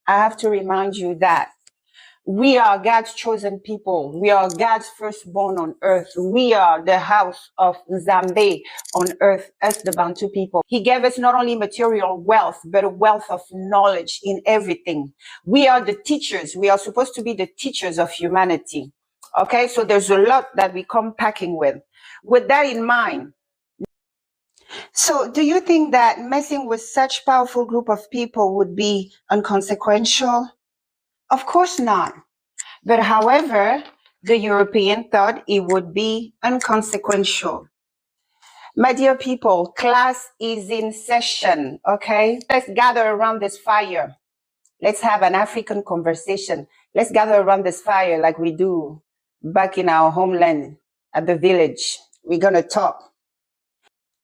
I have to remind you that we are God's chosen people. We are God's firstborn on earth. We are the house of Nzambe on earth as the Bantu people. He gave us not only material wealth, but a wealth of knowledge in everything. We are the teachers. We are supposed to be the teachers of humanity. Okay, so there's a lot that we come packing with. With that in mind, so do you think that messing with such powerful group of people would be inconsequential? Of course not. But however, the European thought it would be inconsequential. My dear people, class is in session, okay? Let's gather around this fire. Let's have an African conversation. Let's gather around this fire like we do back in our homeland at the village. We're going to talk.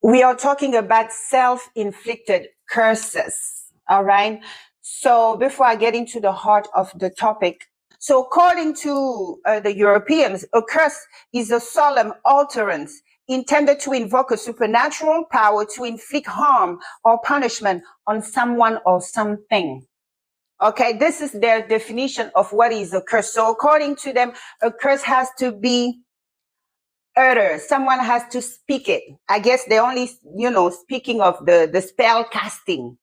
We are talking about self-inflicted curses, all right? So before I get into the heart of the topic, so according to the Europeans, a curse is a solemn utterance intended to invoke a supernatural power to inflict harm or punishment on someone or something. Okay, this is their definition of what is a curse. So according to them, a curse has to be uttered. Someone has to speak it. I guess they only, speaking of the spell casting,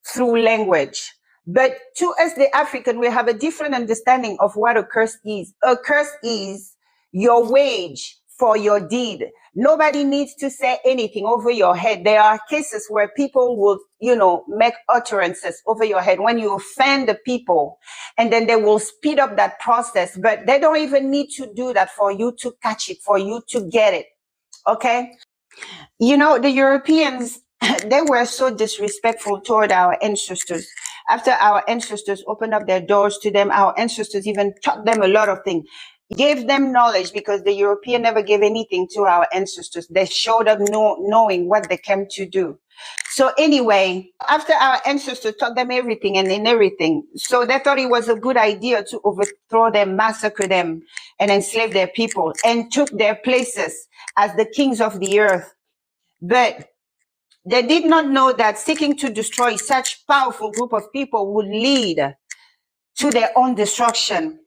through language. But to us, the African, we have a different understanding of what a curse is. A curse is your wage for your deed. Nobody needs to say anything over your head. There are cases where people will, make utterances over your head when you offend the people, and then they will speed up that process. But they don't even need to do that for you to catch it, for you to get it. Okay? The Europeans, they were so disrespectful toward our ancestors. After our ancestors opened up their doors to them, our ancestors even taught them a lot of things, gave them knowledge, because the European never gave anything to our ancestors. They showed up knowing what they came to do. So anyway, after our ancestors taught them everything and in everything, so they thought it was a good idea to overthrow them, massacre them, and enslave their people, and took their places as the kings of the earth. But they did not know that seeking to destroy such powerful group of people would lead to their own destruction.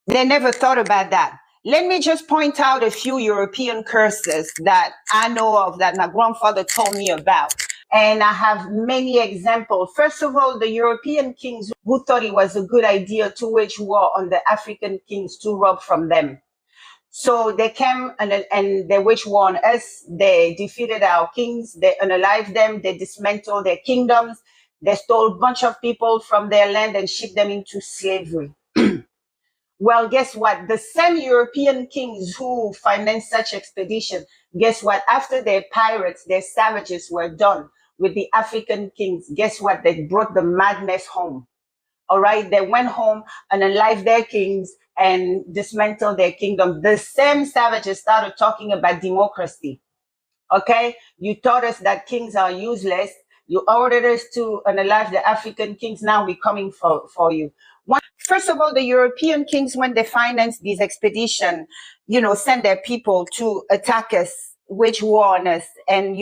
They never thought about that. Let me just point out a few European curses that I know of, that my grandfather told me about. And I have many examples. First of all, the European kings who thought it was a good idea to wage war on the African kings to rob from them. So they came and they waged war on us. They defeated our kings. They unalived them. They dismantled their kingdoms. They stole a bunch of people from their land and shipped them into slavery. Well, guess what? The same European kings who financed such expedition, guess what? After their pirates, their savages were done with the African kings, guess what? They brought the madness home. All right, they went home and unalived their kings and dismantled their kingdom. The same savages started talking about democracy. Okay, you taught us that kings are useless. You ordered us to unalive the African kings. Now we're coming for you. First of all, the European kings, when they financed this expedition, send their people to attack us, wage war on us, and,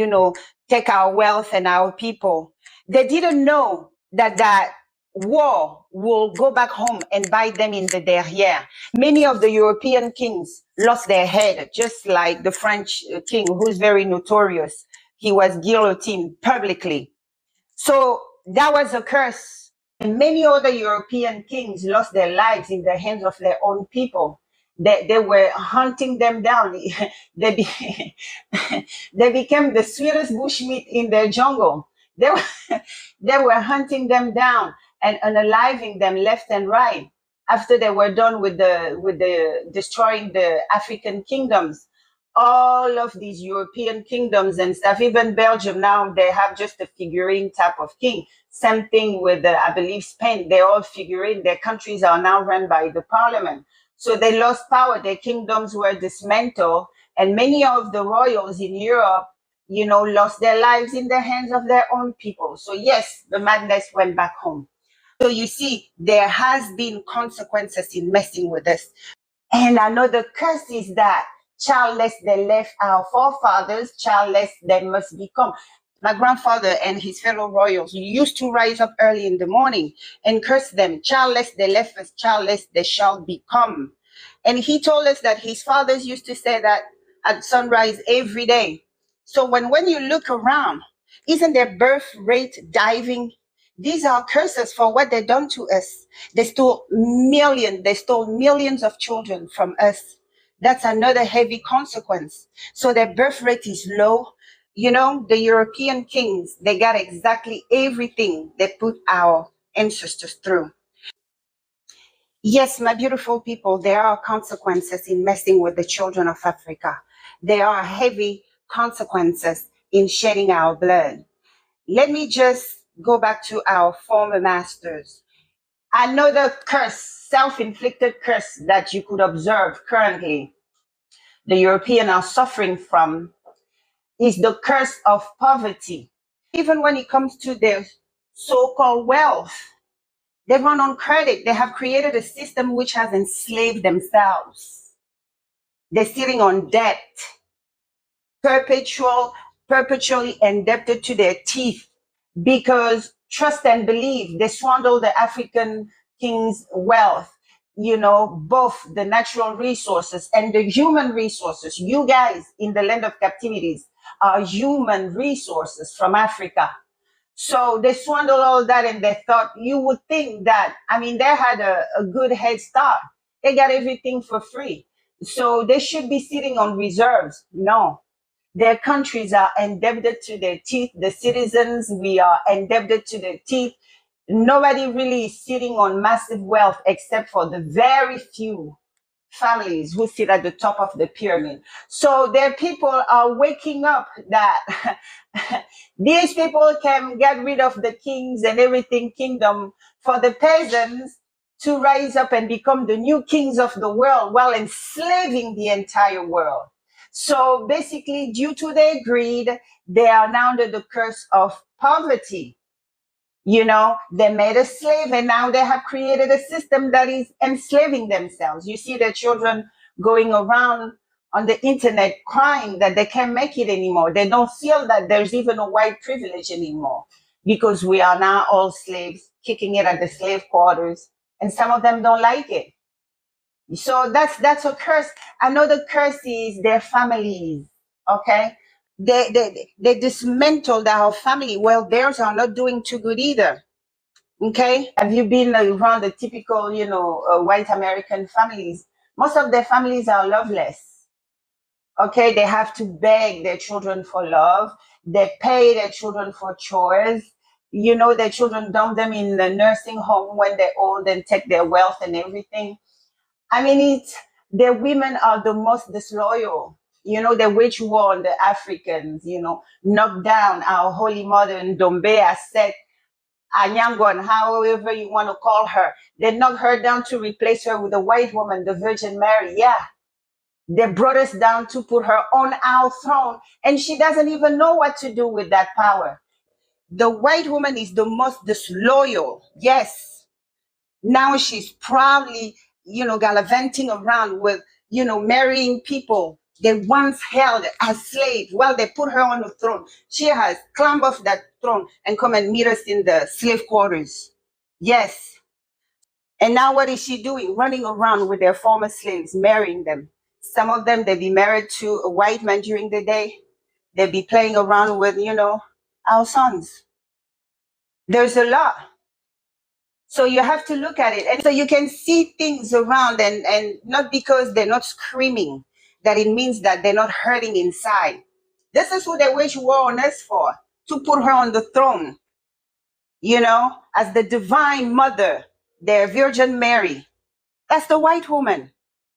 take our wealth and our people. They didn't know that war will go back home and bite them in the derrière. Many of the European kings lost their head, just like the French king, who's very notorious. He was guillotined publicly. So that was a curse. And many other European kings lost their lives in the hands of their own people. They were hunting them down. They became the sweetest bushmeat in their jungle. They were hunting them down and unaliving them left and right after they were done with the destroying the African kingdoms. All of these European kingdoms and stuff, even Belgium now, they have just a figurine type of king. Same thing with, I believe, Spain. They all figurine. Their countries are now run by the parliament. So they lost power. Their kingdoms were dismantled. And many of the royals in Europe, lost their lives in the hands of their own people. So yes, the madness went back home. So you see, there has been consequences in messing with us. And another curse is that childless they left our forefathers, childless they must become. My grandfather and his fellow royals used to rise up early in the morning and curse them. Childless they left us, childless they shall become. And he told us that his fathers used to say that at sunrise every day. So when you look around, isn't their birth rate diving? These are curses for what they done to us. They stole millions of children from us. That's another heavy consequence. So their birth rate is low. You know, the European kings, they got exactly everything they put our ancestors through. Yes, my beautiful people, there are consequences in messing with the children of Africa. There are heavy consequences in shedding our blood. Let me just go back to our former masters. Another curse, self-inflicted curse that you could observe currently, the Europeans are suffering from is the curse of poverty. Even when it comes to their so-called wealth, they run on credit. They have created a system which has enslaved themselves. They're sitting on debt, perpetually indebted to their teeth because trust and believe, they swindle the African king's wealth, you know, both the natural resources and the human resources. You guys in the land of captivities are human resources from Africa. So they swindled all that and they thought you would think that, I mean, they had a good head start. They got everything for free. So they should be sitting on reserves. No, their countries are indebted to their teeth. The citizens, we are indebted to their teeth. Nobody really is sitting on massive wealth except for the very few families who sit at the top of the pyramid. So their people are waking up that these people can get rid of the kings and everything kingdom for the peasants to rise up and become the new kings of the world while enslaving the entire world. So basically, due to their greed, they are now under the curse of poverty. You know, they made a slave and now they have created a system that is enslaving themselves. You see their children going around on the internet crying that they can't make it anymore. They don't feel that there's even a white privilege anymore because we are now all slaves, kicking it at the slave quarters, and some of them don't like it. So that's a curse. Another curse is their families. Okay, they dismantled our family. Well, theirs are not doing too good either. Okay, have you been around the typical, you know, white American families? Most of their families are loveless. Okay, they have to beg their children for love. They pay their children for chores. You know, their children dump them in the nursing home when they're old and take their wealth and everything. I mean, the women are the most disloyal. You know, they wage war on the Africans, you know, knock down our holy mother in Dombea, Set, Anyangon, however you want to call her. They knocked her down to replace her with a white woman, the Virgin Mary. Yeah. They brought us down to put her on our throne, and she doesn't even know what to do with that power. The white woman is the most disloyal. Yes, now she's proudly, you know, gallivanting around with, you know, marrying people they once held as slaves. Well, they put her on the throne. She has climbed off that throne and come and meet us in the slave quarters. Yes. And now what is she doing? Running around with their former slaves, marrying them. Some of them, they be married to a white man during the day. They be playing around with, you know, our sons. There's a lot. So you have to look at it. And so you can see things around and not because they're not screaming, that it means that they're not hurting inside. This is what they wage war on us for, to put her on the throne, you know, as the divine mother, their Virgin Mary. That's the white woman.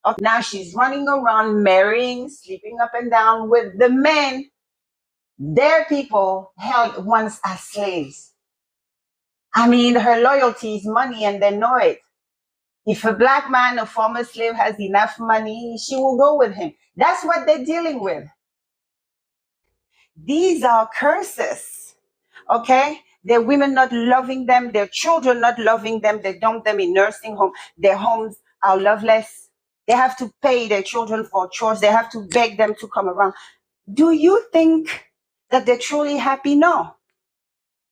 Okay, now she's running around, marrying, sleeping up and down with the men their people held once as slaves. I mean, her loyalty is money and they know it. If a black man, a former slave, has enough money, she will go with him. That's what they're dealing with. These are curses, okay? Their women not loving them, their children not loving them, they dump them in nursing home. Their homes are loveless. They have to pay their children for chores. They have to beg them to come around. Do you think that they're truly happy? No.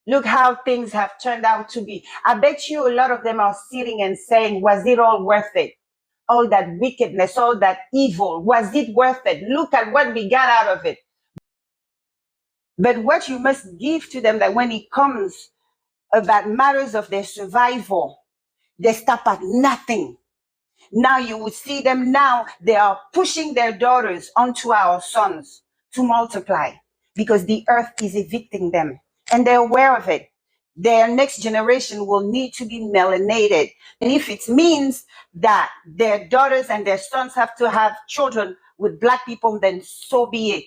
Look how things have turned out to be. I bet you a lot of them are sitting and saying, was it all worth it? All that wickedness, all that evil, was it worth it? Look at what we got out of it. But what you must give to them, that when it comes about matters of their survival, they stop at nothing. Now you would see them now, they are pushing their daughters onto our sons to multiply because the earth is evicting them and they're aware of it. Their next generation will need to be melanated. And if it means that their daughters and their sons have to have children with Black people, then so be it.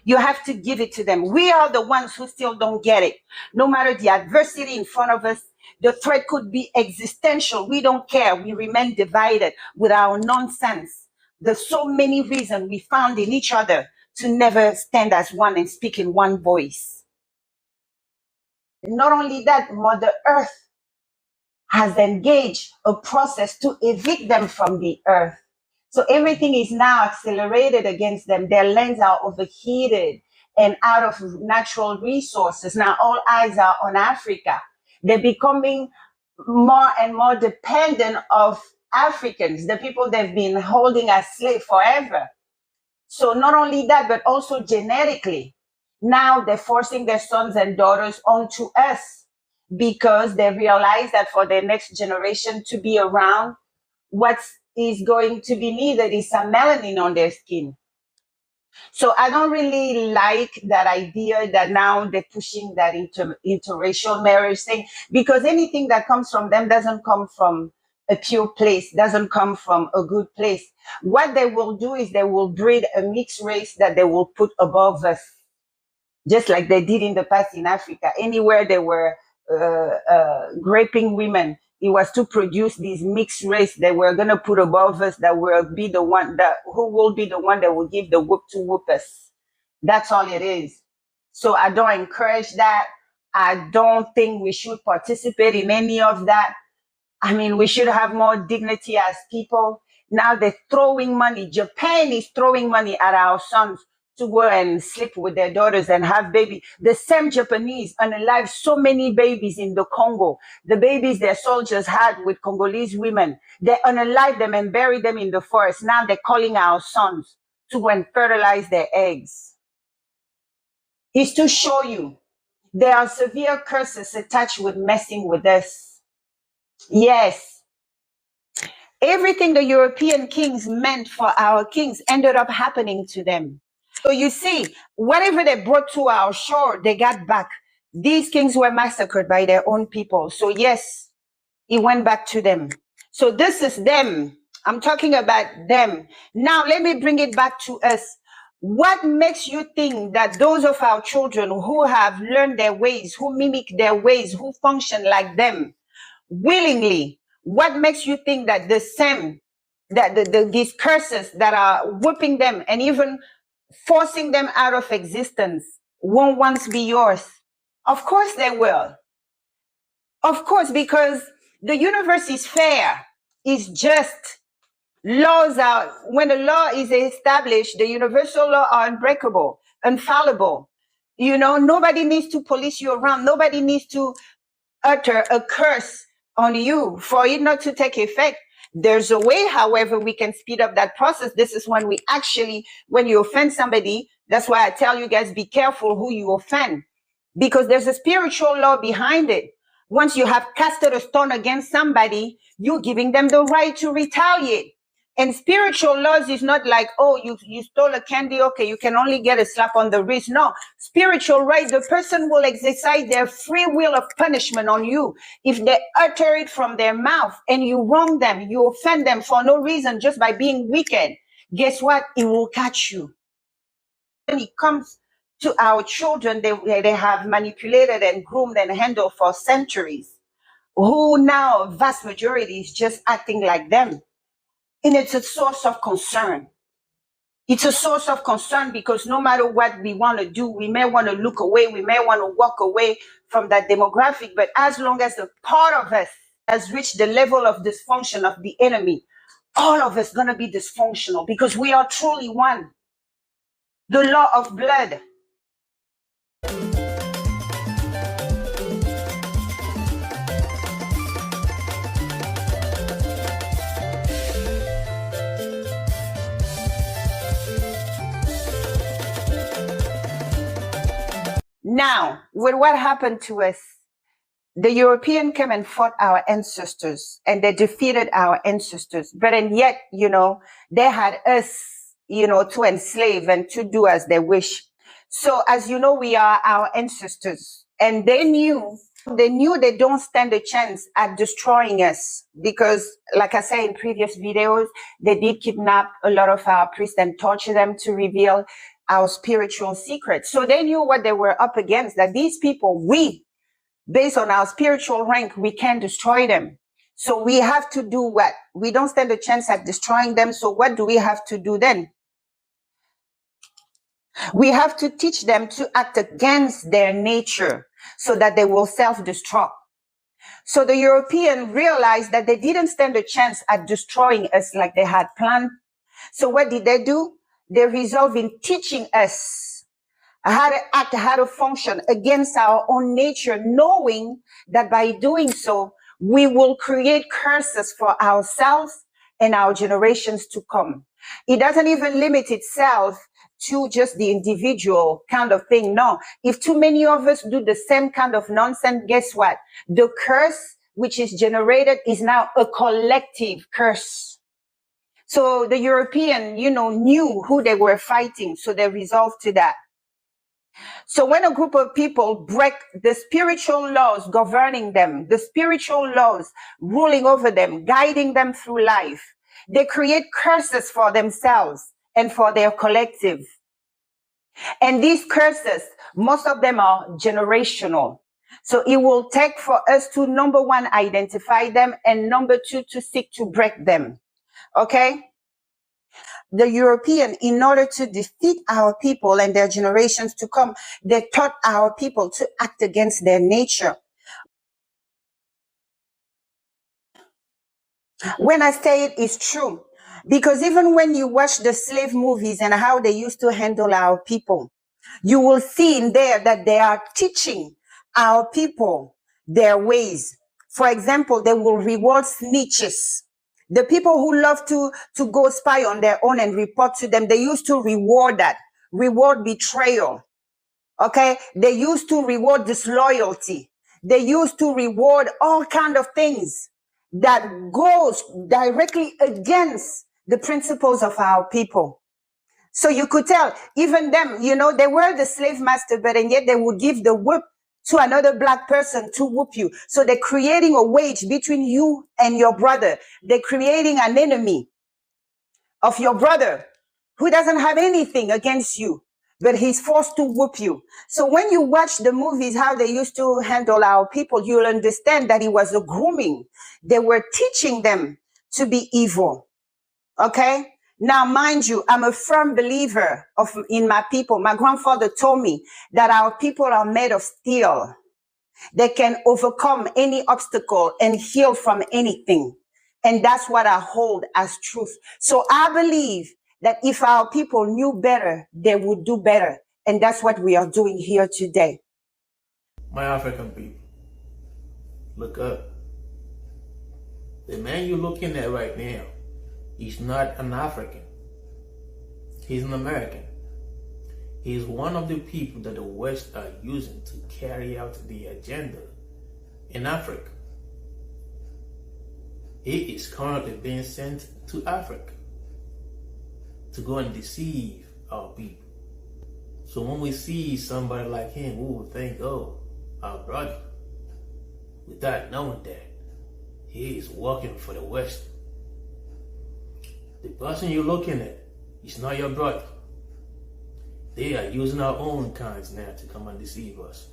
You have to give it to them. We are the ones who still don't get it. No matter the adversity in front of us, the threat could be existential. We don't care. We remain divided with our nonsense. There's so many reasons we found in each other to never stand as one and speak in one voice. Not only that, Mother Earth has engaged a process to evict them from the earth. So everything is now accelerated against them. Their lands are overheated and out of natural resources. Now all eyes are on Africa. They're becoming more and more dependent of Africans, the people they've been holding as slaves forever. So not only that, but also genetically, now they're forcing their sons and daughters onto us because they realize that for their next generation to be around, what is going to be needed is some melanin on their skin. So I don't really like that idea that now they're pushing that interracial marriage thing, because anything that comes from them doesn't come from a pure place, doesn't come from a good place. What they will do is they will breed a mixed race that they will put above us, just like they did in the past in Africa. Anywhere they were raping women, it was to produce this mixed race that we're going to put above us, that will be the one that who will be the one that will give the whoop to whoop us. That's all it is. So I don't encourage that. I don't think we should participate in any of that. I mean, we should have more dignity as people. Now they're throwing money. Japan is throwing money at our sons to go and sleep with their daughters and have babies. The same Japanese unalive so many babies in the Congo. The babies their soldiers had with Congolese women, they unalive them and bury them in the forest. Now they're calling our sons to go and fertilize their eggs. It's to show you there are severe curses attached with messing with us. Yes. Everything the European kings meant for our kings ended up happening to them. So you see, whatever they brought to our shore, they got back. These kings were massacred by their own people. So yes, it went back to them. So this is them. I'm talking about them. Now let me bring it back to us. What makes you think that those of our children who have learned their ways, who mimic their ways, who function like them willingly, what makes you think that the same, that these curses that are whipping them and even forcing them out of existence won't once be yours? Of course they will. Of course, because the universe is fair, it's just. Laws are, when a law is established, the universal law are unbreakable, infallible. You know, nobody needs to police you around. Nobody needs to utter a curse on you for it not to take effect. There's a way, however, we can speed up that process. This is when we actually, when you offend somebody, that's why I tell you guys, be careful who you offend, because there's a spiritual law behind it. Once you have casted a stone against somebody, you're giving them the right to retaliate. And spiritual laws is not like, oh, you stole a candy, okay, you can only get a slap on the wrist. No, spiritual right, the person will exercise their free will of punishment on you. If they utter it from their mouth and you wrong them, you offend them for no reason, just by being wicked, guess what? It will catch you. When it comes to our children, they have manipulated and groomed and handled for centuries, who now, vast majority, is just acting like them. And it's a source of concern. It's a source of concern because no matter what we want to do, we may want to look away, we may want to walk away from that demographic, but as long as a part of us has reached the level of dysfunction of the enemy, all of us going to be dysfunctional because we are truly one. The law of blood. Now, with what happened to us, the European came and fought our ancestors and they defeated our ancestors. But and yet, they had us, to enslave and to do as they wish. So as you know, we are our ancestors, and they knew they don't stand a chance at destroying us because, like I said in previous videos, they did kidnap a lot of our priests and torture them to reveal our spiritual secrets. So they knew what they were up against, that these people, based on our spiritual rank, we can destroy them. So we have to do what? We don't stand a chance at destroying them. So what do we have to do then? We have to teach them to act against their nature so that they will self-destruct. So the European realized that they didn't stand a chance at destroying us like they had planned. So what did they do? They resolved in teaching us how to act, how to function against our own nature, knowing that by doing so, we will create curses for ourselves and our generations to come. It doesn't even limit itself to just the individual kind of thing. No, if too many of us do the same kind of nonsense, guess what? The curse which is generated is now a collective curse. So the European, knew who they were fighting. So they resolved to that. So when a group of people break the spiritual laws governing them, the spiritual laws ruling over them, guiding them through life, they create curses for themselves and for their collective. And these curses, most of them are generational. So it will take for us to, number one, identify them, and number two, to seek to break them. Okay? The European, in order to defeat our people and their generations to come, they taught our people to act against their nature. When I say it, it's true. Because even when you watch the slave movies and how they used to handle our people, you will see in there that they are teaching our people their ways. For example, they will reward snitches. The people who love to go spy on their own and report to them, they used to reward that, reward betrayal. Okay? They used to reward disloyalty. They used to reward all kinds of things that goes directly against the principles of our people. So you could tell, even them, they were the slave master, but and yet they would give the whip to another black person to whoop you. So they're creating a wedge between you and your brother. They're creating an enemy of your brother who doesn't have anything against you, but he's forced to whoop you. So when you watch the movies, how they used to handle our people, you'll understand that it was a grooming. They were teaching them to be evil. Okay? Now, mind you, I'm a firm believer in my people. My grandfather told me that our people are made of steel. They can overcome any obstacle and heal from anything. And that's what I hold as truth. So I believe that if our people knew better, they would do better. And that's what we are doing here today. My African people, look up. The man you're looking at right now, he's not an African. He's an American. He's one of the people that the West are using to carry out the agenda in Africa. He is currently being sent to Africa to go and deceive our people. So when we see somebody like him, we will think, oh, our brother, without knowing that he is working for the West. The person you're looking at is not your brother. They are using our own kinds now to come and deceive us.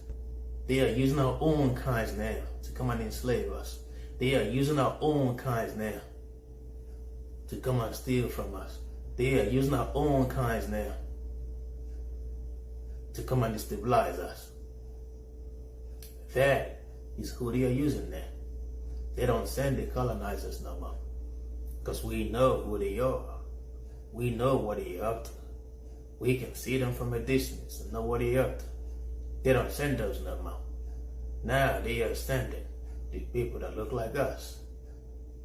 They are using our own kinds now to come and enslave us. They are using our own kinds now to come and steal from us. They are using our own kinds now to come and destabilize us. That is who they are using now. They don't send the colonizers no more, because we know who they are. We know what they are up to. We can see them from a distance and know what they are up to. They don't send those no more. Now they are sending the people that look like us,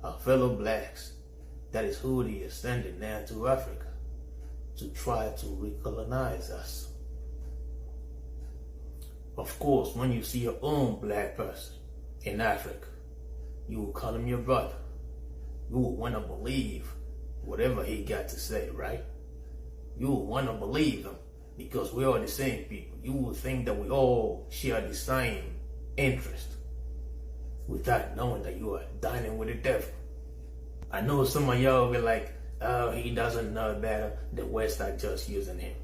our fellow blacks. That is who they are sending now to Africa to try to recolonize us. Of course, when you see your own black person in Africa, you will call him your brother. You will want to believe whatever he got to say, right? You will want to believe him because we are the same people. You will think that we all share the same interest without knowing that you are dining with the devil. I know some of y'all will be like, oh, he doesn't know better. The West are just using him.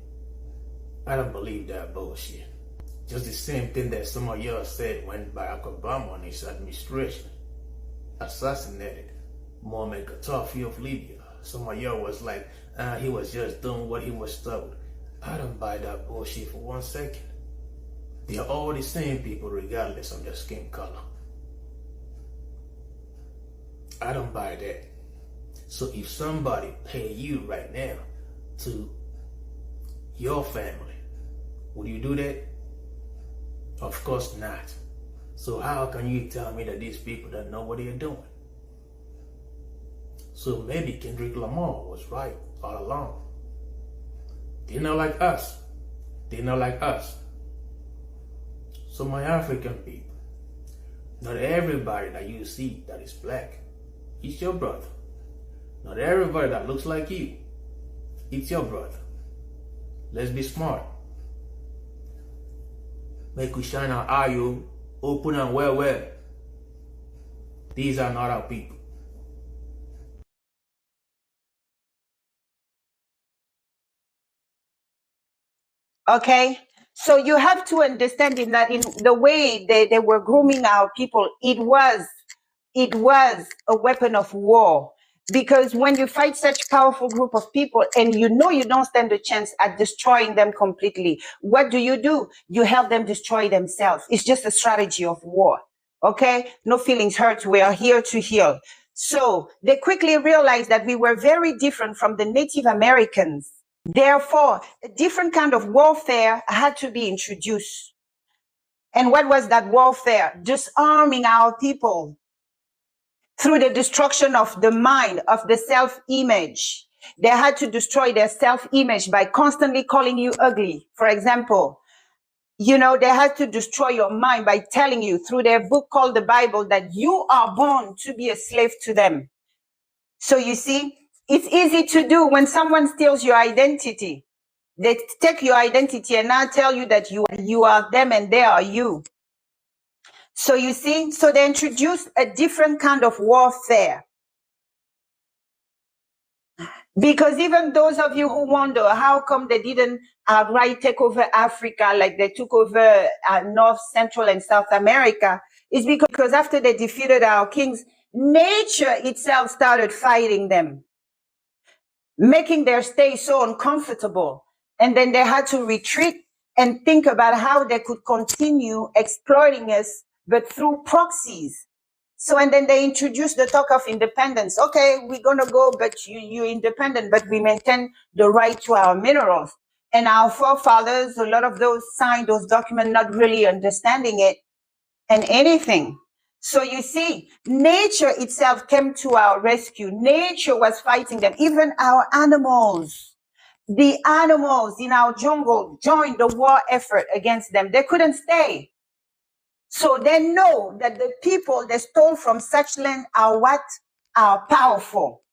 I don't believe that bullshit. Just the same thing that some of y'all said when Barack Obama and his administration assassinated Muammar Gaddafi of Libya. Some of y'all was like, he was just doing what he was told. I don't buy that bullshit for 1 second. They are all the same people regardless of their skin color. I don't buy that. So if somebody pay you right now to your family, would you do that? Of course not. So how can you tell me that these people don't know what they're doing? So maybe Kendrick Lamar was right all along. They're not like us. They're not like us. So my African people, not everybody that you see that is black is your brother. Not everybody that looks like you, it's your brother. Let's be smart. Make we shine our eye open and well. These are not our people. Okay, so you have to understand in that in the way they were grooming our people, it was a weapon of war. Because when you fight such powerful group of people and you know you don't stand a chance at destroying them completely, what do? You help them destroy themselves. It's just a strategy of war. Okay, no feelings hurt. We are here to heal. So they quickly realized that we were very different from the Native Americans. Therefore, a different kind of warfare had to be introduced. And what was that warfare? Disarming our people through the destruction of the mind, of the self-image. They had to destroy their self-image by constantly calling you ugly. For example, they had to destroy your mind by telling you through their book called the Bible that you are born to be a slave to them. So you see, it's easy to do when someone steals your identity. They take your identity and now tell you that you are them and they are you. So you see, so they introduced a different kind of warfare. Because even those of you who wonder how come they didn't outright take over Africa like they took over North, Central, and South America, is because after they defeated our kings, nature itself started fighting them, making their stay so uncomfortable. And then they had to retreat and think about how they could continue exploiting us, but through proxies. So, and then they introduced the talk of independence. Okay, we're going to go, but you're independent, but we maintain the right to our minerals. And our forefathers, a lot of those signed those documents, not really understanding it and anything. So you see, nature itself came to our rescue. Nature was fighting them. Even our animals, the animals in our jungle joined the war effort against them. They couldn't stay. So they know that the people they stole from such land are what? Are powerful.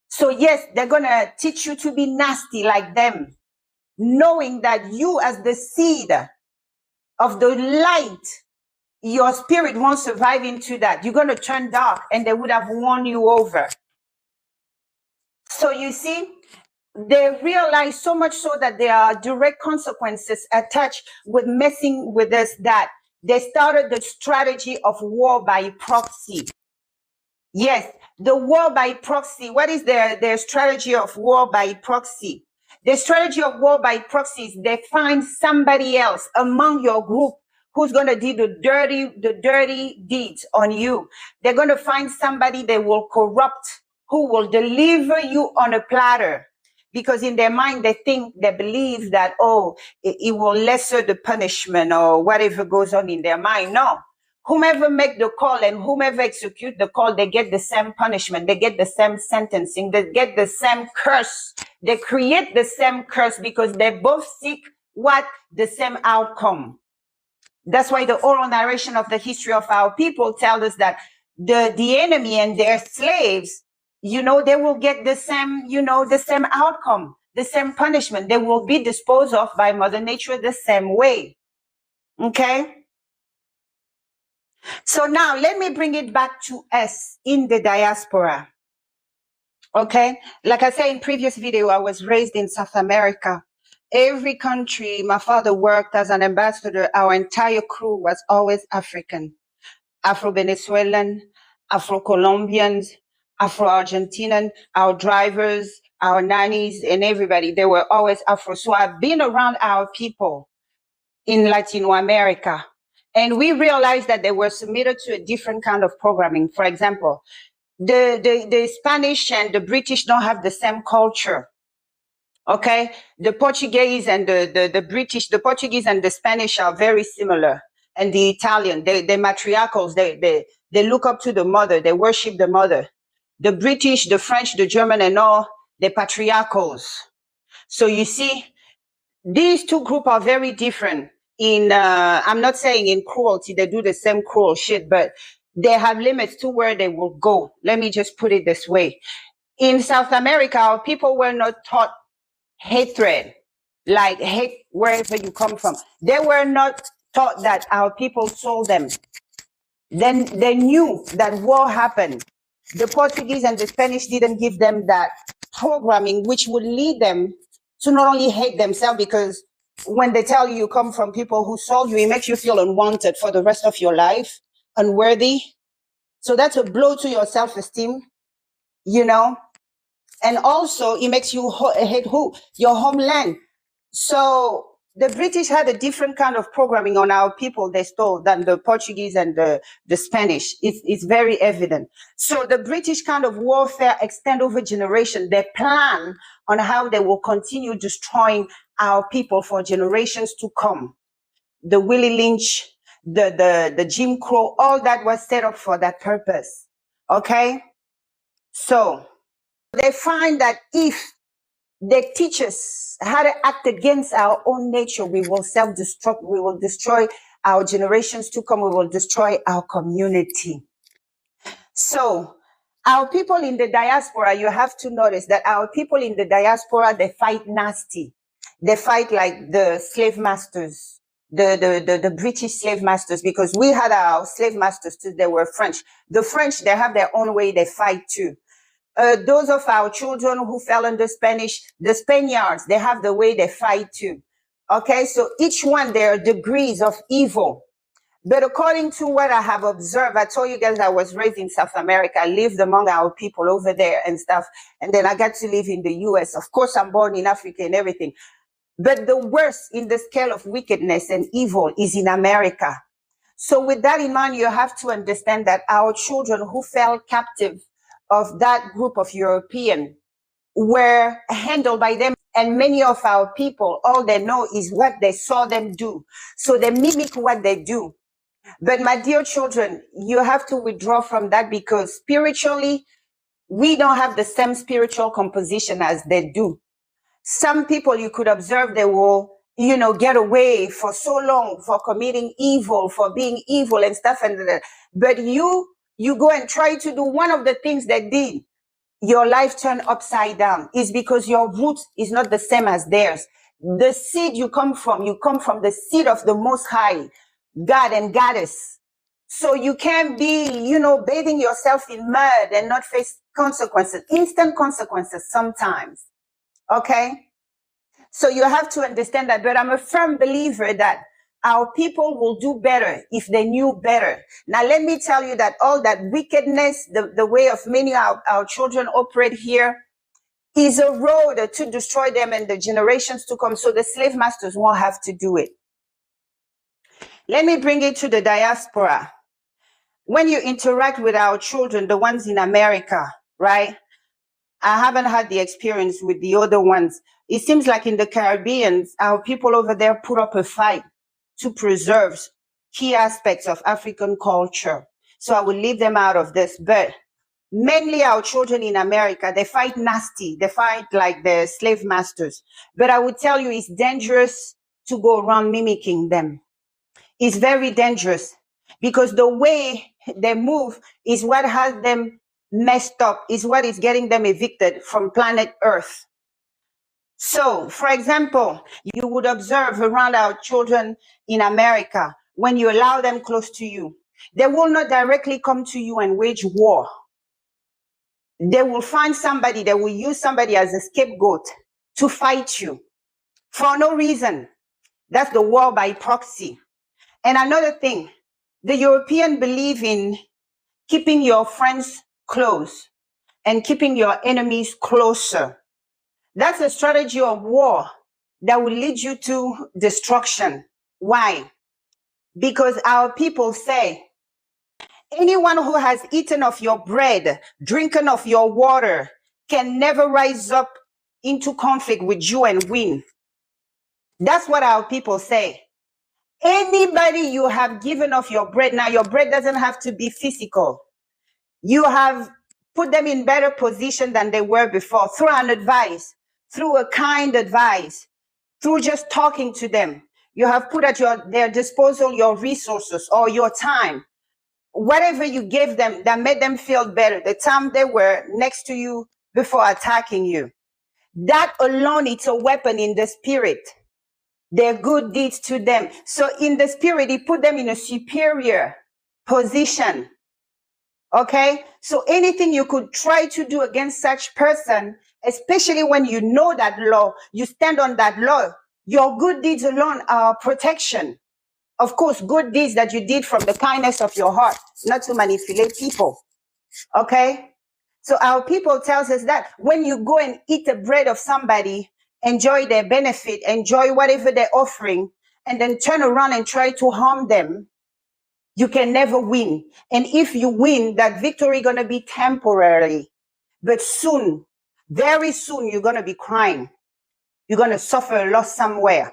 So yes, they're going to teach you to be nasty like them, knowing that you as the seed of the light, your spirit won't survive into that. You're going to turn dark and they would have won you over. So you see, they realize so much so that there are direct consequences attached with messing with us that they started the strategy of war by proxy. Yes, the war by proxy. What is their strategy of war by proxy? The strategy of war by proxy is they find somebody else among your group who's going to do the dirty deeds on you. They're going to find somebody they will corrupt, who will deliver you on a platter. Because in their mind, they believe that, it will lesser the punishment or whatever goes on in their mind. No. Whomever make the call and whomever execute the call, they get the same punishment. They get the same sentencing. They get the same curse. They create the same curse because they both seek what? The same outcome. That's why the oral narration of the history of our people tells us that the enemy and their slaves, they will get the same, the same outcome, the same punishment. They will be disposed of by Mother Nature the same way. Okay? So now let me bring it back to us in the diaspora. Okay? Like I said in previous video, I was raised in South America. Every country my father worked as an ambassador, our entire crew was always African. Afro-Venezuelan, Afro-Colombians, Afro-Argentinian, our drivers, our nannies, and everybody, they were always Afro. So I've been around our people in Latino America, and we realized that they were submitted to a different kind of programming. For example, the Spanish and the British don't have the same culture. Okay, the Portuguese and the British, the Portuguese and the Spanish are very similar, and the Italian, they're matriarchals. They look up to the mother. They worship the mother. The British, the French, the German, and all, they're patriarchals. So you see, these two groups are very different. I'm not saying in cruelty, they do the same cruel shit, but they have limits to where they will go. Let me just put it this way. In South America, our people were not taught hatred, like hate wherever you come from. They were not taught that our people sold them. Then they knew that war happened. The Portuguese and the Spanish didn't give them that programming, which would lead them to not only hate themselves, because when they tell you come from people who sold you, it makes you feel unwanted for the rest of your life, unworthy. So that's a blow to your self-esteem, and also it makes you hate who? Your homeland. So the British had a different kind of programming on our people they stole than the Portuguese and the Spanish. It's very evident. So the British kind of warfare extend over generation. They plan on how they will continue destroying our people for generations to come. The Willie Lynch, the Jim Crow, all that was set up for that purpose. Okay? So they find that if they teach us how to act against our own nature, we will self-destruct, we will destroy our generations to come, we will destroy our community. So our people in the diaspora, you have to notice that our people in the diaspora, they fight nasty. They fight like the slave masters, the British slave masters, because we had our slave masters too, they were French. The French, they have their own way they fight too. Those of our children who fell under Spanish, the Spaniards, they have the way they fight too. Okay, so each one, there are degrees of evil. But according to what I have observed, I told you guys I was raised in South America. I lived among our people over there and stuff. And then I got to live in the US. Of course, I'm born in Africa and everything. But the worst in the scale of wickedness and evil is in America. So with that in mind, you have to understand that our children who fell captive of that group of European were handled by them. And many of our people, all they know is what they saw them do. So they mimic what they do. But my dear children, you have to withdraw from that, because spiritually, we don't have the same spiritual composition as they do. Some people you could observe, they will, get away for so long for committing evil, for being evil and stuff. But you go and try to do one of the things they did, your life turned upside down. It's because your root is not the same as theirs. The seed you come from the seed of the Most High, God and Goddess. So you can't be, bathing yourself in mud and not face consequences, instant consequences sometimes. Okay? So you have to understand that. But I'm a firm believer that our people will do better if they knew better. Now, let me tell you that all that wickedness, the way of many of our children operate here, is a road to destroy them and the generations to come. So the slave masters won't have to do it. Let me bring it to the diaspora. When you interact with our children, the ones in America, right? I haven't had the experience with the other ones. It seems like in the Caribbean, our people over there put up a fight to preserve key aspects of African culture. So I will leave them out of this. But mainly our children in America, they fight nasty. They fight like the slave masters. But I would tell you, it's dangerous to go around mimicking them. is very dangerous, because the way they move is what has them messed up, is what is getting them evicted from planet Earth. So, for example, you would observe around our children in America, when you allow them close to you, they will not directly come to you and wage war. They will find somebody, they will use somebody as a scapegoat to fight you for no reason. That's the war by proxy. And another thing, the European believe in keeping your friends close and keeping your enemies closer. That's a strategy of war that will lead you to destruction. Why? Because our people say, anyone who has eaten of your bread, drinken of your water, can never rise up into conflict with you and win. That's what our people say. Anybody you have given of your bread, now your bread doesn't have to be physical. You have put them in better position than they were before through an advice, through a kind advice, through just talking to them. You have put at their disposal your resources or your time. Whatever you gave them that made them feel better, the time they were next to you before attacking you. That alone, it's a weapon in the spirit. Their good deeds to them. So in the spirit, he put them in a superior position. Okay? So anything you could try to do against such person, especially when you know that law, you stand on that law, your good deeds alone are protection. Of course, good deeds that you did from the kindness of your heart, not to manipulate people. Okay? So our people tells us that when you go and eat the bread of somebody, enjoy their benefit, enjoy whatever they're offering, and then turn around and try to harm them, you can never win. And if you win, that victory gonna be temporary. But soon, very soon, you're gonna be crying. You're gonna suffer a loss somewhere.